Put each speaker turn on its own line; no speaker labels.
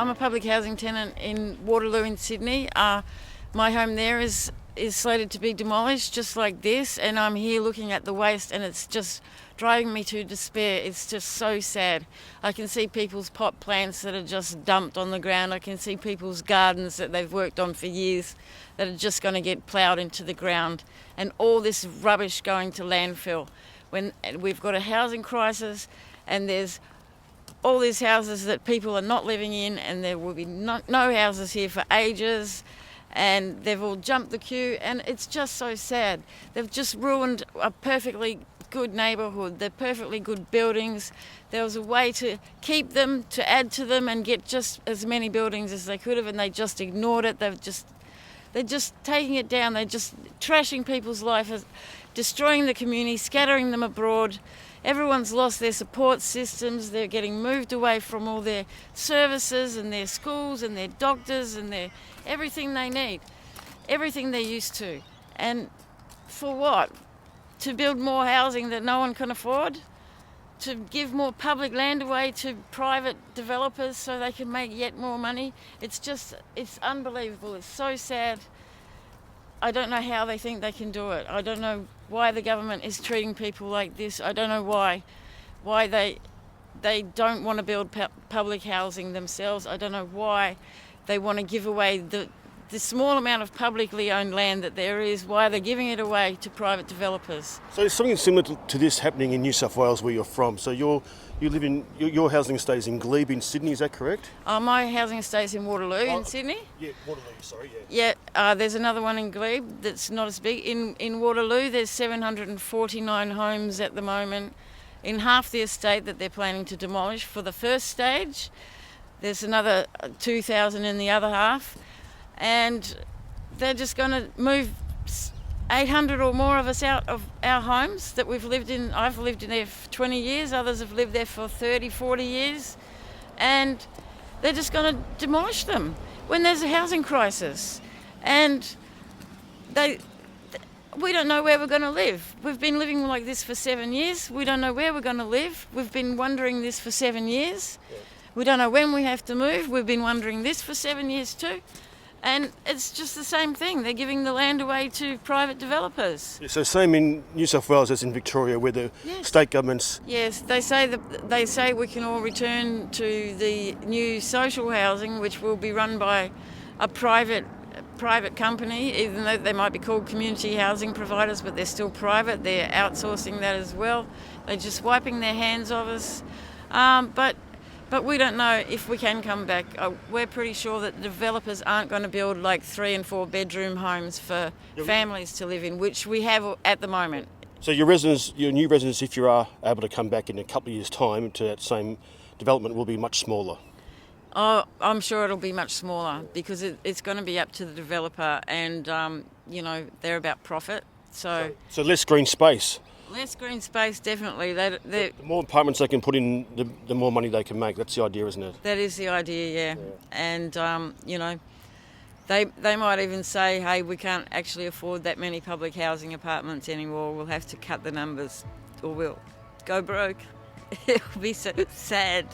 I'm a public housing tenant in Waterloo in Sydney. My home there is slated to be demolished just like this, and I'm here looking at the waste and it's just driving me to despair. It's just so sad. I can see people's pot plants that are just dumped on the ground. I can see people's gardens that they've worked on for years that are just going to get ploughed into the ground, and all this rubbish going to landfill. When we've got a housing crisis and there's all these houses that people are not living in, and there will be no houses here for ages, and they've all jumped the queue, and it's just so sad. They've just ruined a perfectly good neighbourhood. They're perfectly good buildings. There was a way to keep them, to add to them and get just as many buildings as they could have, and they just ignored it. They're just taking it down. They're just trashing people's lives, destroying the community, scattering them abroad. Everyone's lost their support systems. They're getting moved away from all their services and their schools and their doctors and their everything they need, everything they're used to. And for what? To build more housing that no one can afford? To give more public land away to private developers so they can make yet more money? It's unbelievable. It's so sad. I don't know how they think they can do it. I don't know why the government is treating people like this. I don't know why they don't want to build public housing themselves. I don't know why they want to give away the small amount of publicly owned land that there is, why they're giving it away to private developers.
So is something similar to this happening in New South Wales where you're from? So you live in, your housing estate is in Glebe in Sydney, is that correct?
My housing estate's in Waterloo in Sydney.
Yeah, Waterloo, sorry, yeah.
Yeah, there's another one in Glebe that's not as big. In Waterloo, there's 749 homes at the moment in half the estate that they're planning to demolish for the first stage. There's another 2,000 in the other half. And they're just going to move 800 or more of us out of our homes that we've lived in. I've lived in there for 20 years, others have lived there for 30, 40 years, and they're just going to demolish them when there's a housing crisis. And we don't know where we're going to live. We've been living like this for 7 years. We don't know where we're going to live. We've been wondering this for 7 years. We don't know when we have to move. We've been wondering this for 7 years too. And it's just the same thing. They're giving the land away to private developers.
Yeah, so same in New South Wales as in Victoria, where the state governments...
Yes, they say we can all return to the new social housing, which will be run by a private company, even though they might be called community housing providers, but they're still private. They're outsourcing that as well. They're just wiping their hands of us. But we don't know if we can come back. We're pretty sure that developers aren't going to build like 3 and 4 bedroom homes for families to live in, which we have at the moment.
So your new residents, if you are able to come back in a couple of years' time to that same development, will be much smaller?
Oh, I'm sure it'll be much smaller because it's going to be up to the developer, and they're about profit. So
less green space.
Less green space, definitely.
The more apartments they can put in, the more money they can make. That's the idea, isn't it?
That is the idea, yeah. And, they might even say, hey, we can't actually afford that many public housing apartments anymore. We'll have to cut the numbers or we'll go broke. It'll be so sad.